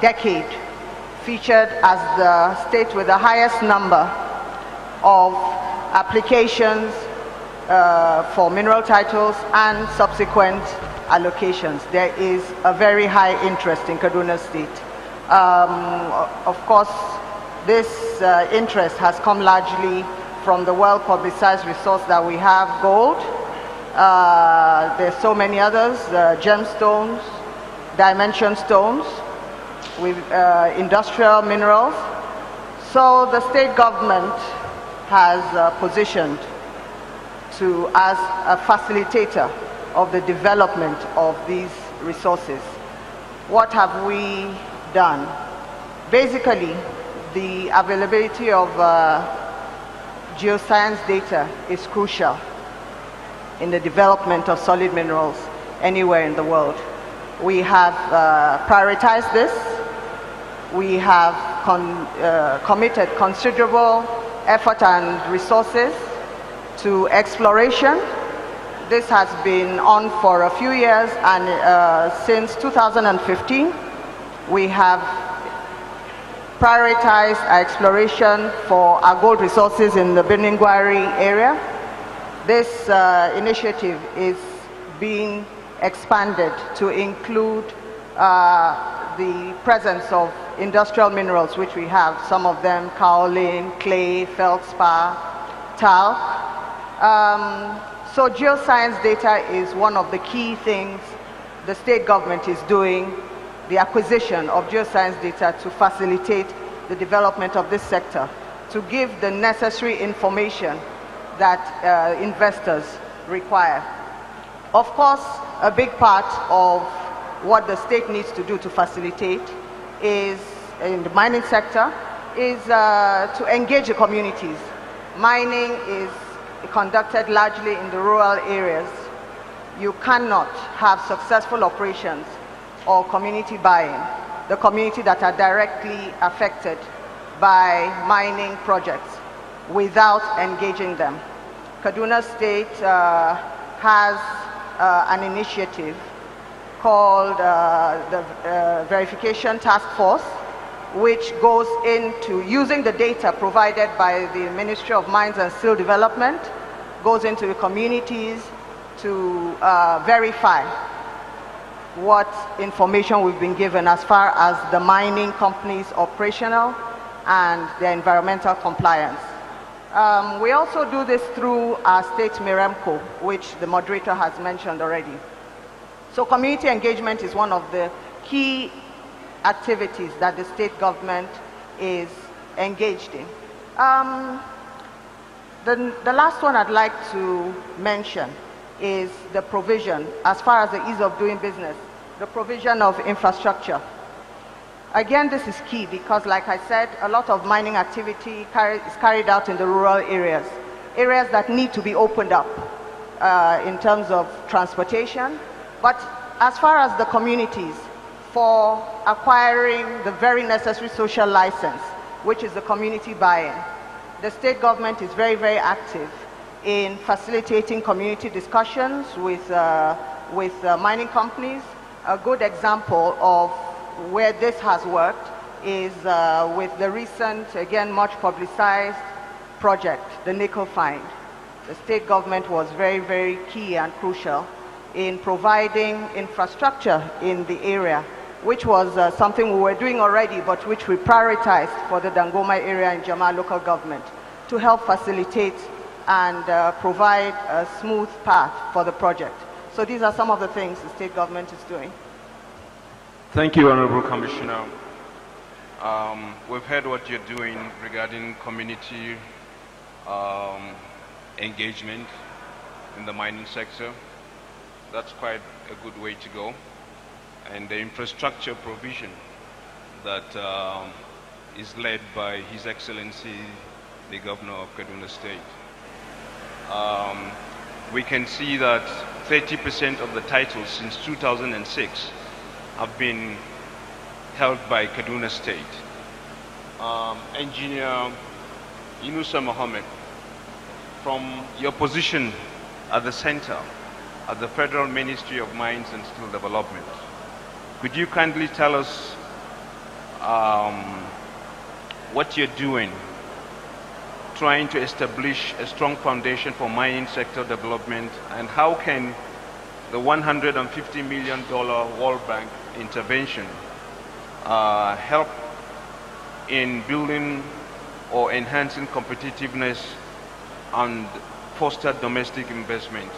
decade featured as the state with the highest number of applications for mineral titles and subsequent allocations. There is a very high interest in Kaduna State. Of course, this interest has come largely from the well-publicized resource that we have, gold. There's so many others, gemstones, dimension stones, with industrial minerals. So the state government has positioned as a facilitator of the development of these resources. What have we done? Basically, the availability of geoscience data is crucial in the development of solid minerals anywhere in the world. We have prioritized this. We have committed considerable effort and resources to exploration. This has been on for a few years, and since 2015, we have prioritized our exploration for our gold resources in the Beningwari area. This initiative is being expanded to include the presence of industrial minerals, which we have, some of them kaolin, clay, feldspar, talc. So geoscience data is one of the key things the state government is doing, the acquisition of geoscience data to facilitate the development of this sector, to give the necessary information that investors require. Of course, a big part of what the state needs to do to facilitate is, in the mining sector, is to engage the communities. Mining is conducted largely in the rural areas. You cannot have successful operations or community buy-in, the community that are directly affected by mining projects, without engaging them. Kaduna State has an initiative called the Verification Task Force, which goes into using the data provided by the Ministry of Mines and Steel Development, goes into the communities to verify what information we've been given as far as the mining company's operational and their environmental compliance. We also do this through our state Miremco, which the moderator has mentioned already. So community engagement is one of the key activities that the state government is engaged in. The last one I'd like to mention is the provision, as far as the ease of doing business, the provision of infrastructure. Again, this is key because, like I said, a lot of mining activity is carried out in the rural areas, areas that need to be opened up in terms of transportation. But as far as the communities, for acquiring the very necessary social license, which is the community buy-in, the state government is very, very active in facilitating community discussions with mining companies. A good example of where this has worked is with the recent, again, much publicized project, the nickel find. The state government was very, very key and crucial in providing infrastructure in the area, which was something we were doing already, but which we prioritized for the Dangoma area in Jama local government to help facilitate and provide a smooth path for the project. So these are some of the things the state government is doing. Thank you, Honorable Commissioner. We've heard what you're doing regarding community engagement in the mining sector. That's quite a good way to go. And the infrastructure provision that is led by His Excellency, the Governor of Kaduna State. We can see that 30% of the titles since 2006 have been held by Kaduna State. Engineer Yunusa Mohammed, from your position at the center, at the Federal Ministry of Mines and Steel Development, Could you kindly tell us what you're doing, trying to establish a strong foundation for mining sector development, and how can the $150 million World Bank intervention help in building or enhancing competitiveness and foster domestic investment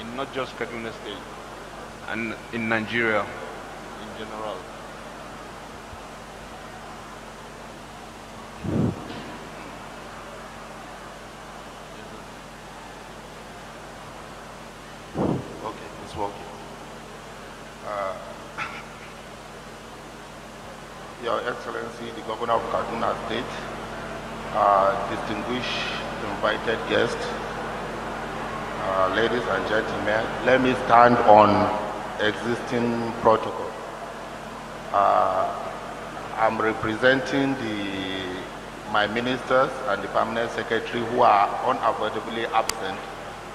in not just Kaduna State and in Nigeria in general? Okay, it's working. Your Excellency, the Governor of Kaduna State, distinguished invited guests, ladies and gentlemen, let me stand on existing protocol. I'm representing my ministers and the permanent secretary who are unavoidably absent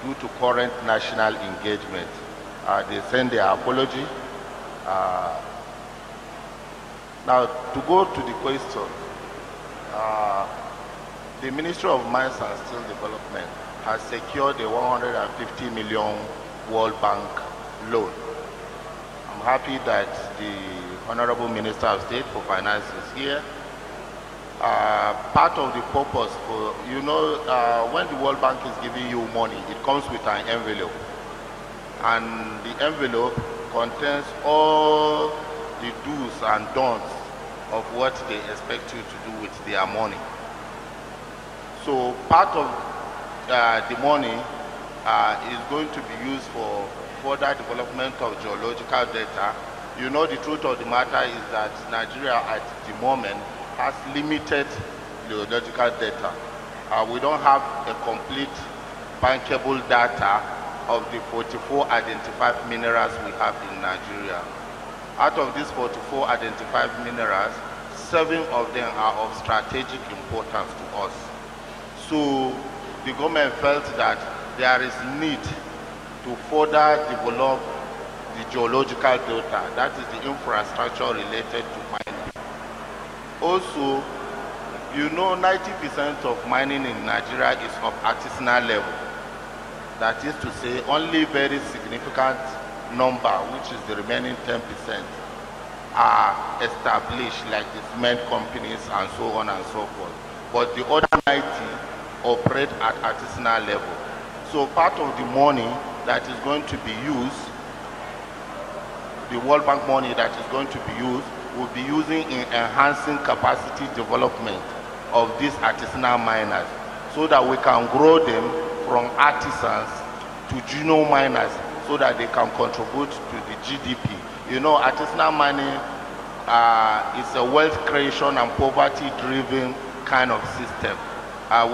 due to current national engagement. They send their apology. Now, to go to the question, the Ministry of Mines and Steel Development has secured a $150 million World Bank loan. I'm happy that the Honorable Minister of State for Finance is here. Part of the purpose for, when the World Bank is giving you money, it comes with an envelope. And the envelope contains all the do's and don'ts of what they expect you to do with their money. So part of the money is going to be used for further development of geological data. The truth of the matter is that Nigeria at the moment has limited geological data. We don't have a complete bankable data of the 44 identified minerals we have in Nigeria. Out of these 44 identified minerals, 7 of them are of strategic importance to us. So the government felt that there is need to further develop the geological data, that is the infrastructure related to mining. Also, 90% of mining in Nigeria is of artisanal level. That is to say, only very significant number, which is the remaining 10%, are established, like the cement companies and so on and so forth. But the other 90 operate at artisanal level. So part of the money that is going to be used, the World Bank money that is going to be used, will be using in enhancing capacity development of these artisanal miners, so that we can grow them from artisans to junior miners, so that they can contribute to the GDP. Artisanal mining is a wealth creation and poverty-driven kind of system.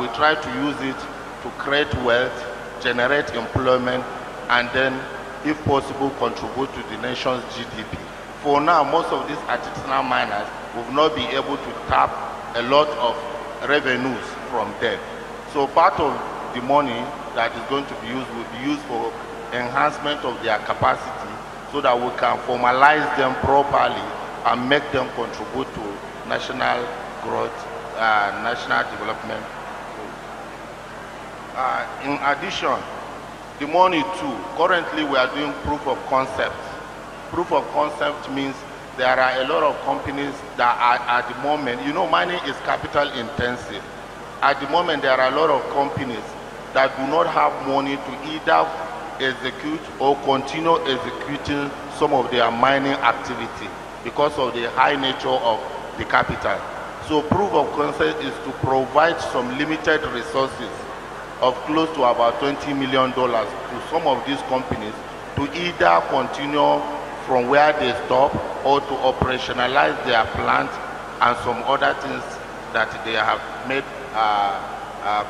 We try to use it to create wealth, generate employment, and then, if possible, contribute to the nation's GDP. For now, most of these artisanal miners will not be able to tap a lot of revenues from them. So part of the money that is going to be used will be used for enhancement of their capacity, so that we can formalize them properly and make them contribute to national growth, national development. In addition, the money too, currently we are doing proof of concept. Proof of concept means there are a lot of companies that are at the moment, mining is capital intensive. At the moment, there are a lot of companies that do not have money to either execute or continue executing some of their mining activity because of the high nature of the capital. So proof of concept is to provide some limited resources of close to about $20 million to some of these companies to either continue from where they stop or to operationalize their plant and some other things that they have made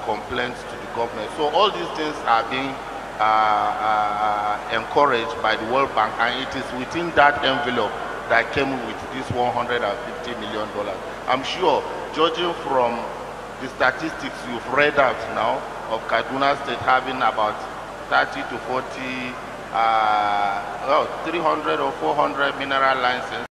complaints to the government. So all these things are being encouraged by the World Bank, and it is within that envelope that came with this $150 million. I'm sure, judging from the statistics you've read out now of Kaduna State having about 30 to 40 well, 300 or 400 mineral licenses.